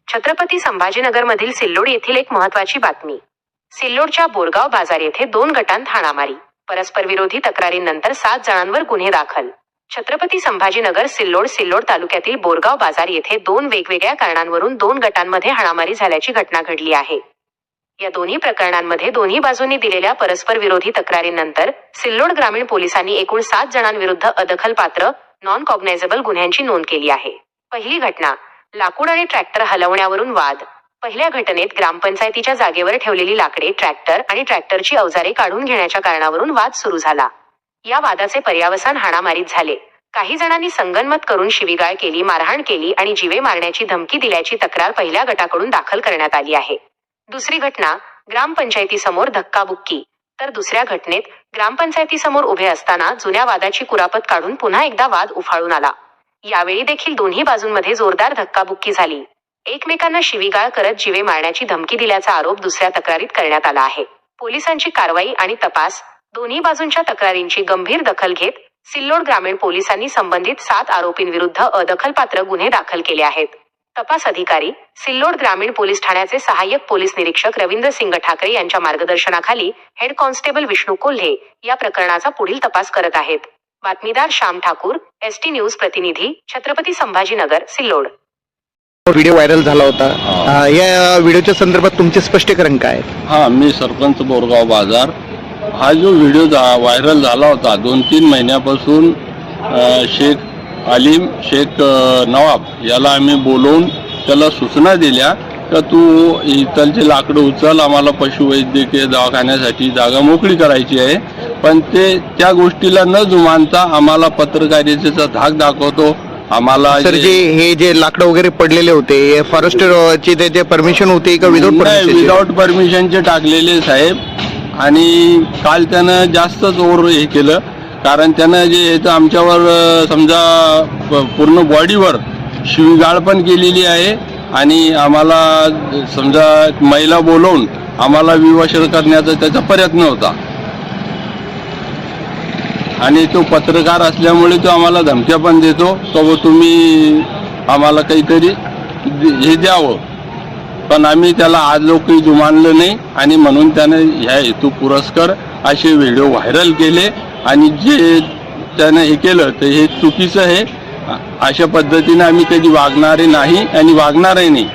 छत्रपती संभाजीनगरमधील सिल्लोड येथील एक महत्त्वाची बातमी। सिल्लोडच्या बोरगाव बाजार येथे 2 गटांत हाणामारी, परस्पर विरोधी तक्रारींनंतर 7 जणांवर गुन्हे दाखल। छत्रपती संभाजीनगर सिल्लोड तालुक्यातील बोरगाव बाजार येथे 2 वेगवेगळ्या कारणांवरून 2 गटांमध्ये हाणामारी झाल्याची घटना घडली आहे। या दोन्ही प्रकरणांमध्ये दोन्ही बाजूंनी दिलेल्या परस्पर विरोधी तक्रारींनंतर सिल्लोड ग्रामीण पोलिसांनी एकूण 7 जणांविरुद्ध अदखलपात्र नॉन कॉग्नायझेबल गुन्ह्यांची नोंद केली आहे। पहिली घटना, लाकूड आणि ट्रॅक्टर हलवण्यावरून वाद। पहिल्या घटनेत ग्रामपंचायतीच्या जागेवर ठेवलेली लाकडे, ट्रॅक्टर आणि ट्रॅक्टरची अवजारे काढून घेण्याच्या कारणावरून वाद सुरू झाला। या वादाचे पर्यावसान हाणामारीत झाले। काही जणांनी संगनमत करून शिवीगाळ केली, मारहाण केली आणि जीवे मारण्याची धमकी दिल्याची तक्रार पहिल्या गटाकडून दाखल करण्यात आली आहे। दुसरी घटना, ग्रामपंचायतीसमोर धक्काबुक्की। तर दुसऱ्या घटनेत ग्रामपंचायतीसमोर उभे असताना जुन्या वादाची कुरापत काढून पुन्हा एकदा वाद उफाळून आला। यावेळी देखील दोन्ही बाजूंमध्ये जोरदार धक्काबुक्की झाली। एकमेकांना शिवीगाळ करत जीवे मारण्याची धमकी दिल्याचा आरोप दुसऱ्या तक्रारीत करण्यात आला आहे। पोलिसांची कारवाई आणि तपास। दोन्ही बाजूंच्या तक्रारींची गंभीर दखल घेत सिल्लोड ग्रामीण पोलिसांनी संबंधित 7 आरोपींविरुद्ध अदखलपात्र गुन्हे दाखल केले आहेत। तपास अधिकारी, सिल्लोड ग्रामीण पोलीस ठाण्याचे सहाय्यक पोलीस निरीक्षक रवींद्र सिंग ठाकरे यांच्या मार्गदर्शनाखाली हेड कॉन्स्टेबल विष्णू कोल्हे या प्रकरणाचा पुढील तपास करत आहेत। बातमीदार श्याम ठाकूर, ST न्यूज प्रतिनिधी, छत्रपती संभाजीनगर, सिल्लोड। व्हिडिओ व्हायरल झाला होता, या व्हिडिओच्या संदर्भात तुमचे स्पष्टीकरण काय? मी सरपंच बोरगाव बाजार। हा जो व्हिडिओ व्हायरल झाला होता 2-3 महिन्यापासून शेख आलिम, शेख नवाब याला आम्ही बोलवून त्याला सूचना दिल्या का तू इथलचे लाकडं उचल, आम्हाला पशुवैद्यकीय दवाखान्यासाठी जागा मोकळी करायची आहे। पण ते त्या गोष्टीला न जुमानता आम्हाला पत्रकारितेचा धाक दाखवतो। आम्हाला सर हे जे लाकडं वगैरे पडलेले होते फॉरेस्टची त्याचे परमिशन होते का विदाउट परमिशनचे टाकलेले साहेब। आणि काल त्यानं जास्तच हे केलं, कारण त्यानं जे आमच्यावर समजा पूर्ण बॉडीवर शिवीगाळ पण केलेली आहे आणि आम्हाला समजा महिला बोलवून आम्हाला विवश करण्याचा त्याचा प्रयत्न होता। आणि तो पत्रकार असल्यामुळे तो आम्हाला धमक्या पण देतो तो तुम्ही आम्हाला काहीतरी हे द्यावं, पण आम्ही त्याला आज लोकही जुमानलं नाही आणि म्हणून त्याने ह्या हेतू पुरस्कार असे व्हिडिओ व्हायरल केले आणि जे त्यानं हे केलं तर हे चुकीचं आहे। अशा पद्धतीने आम्ही कधी वागणारे नाही आणि वागणारही नाही।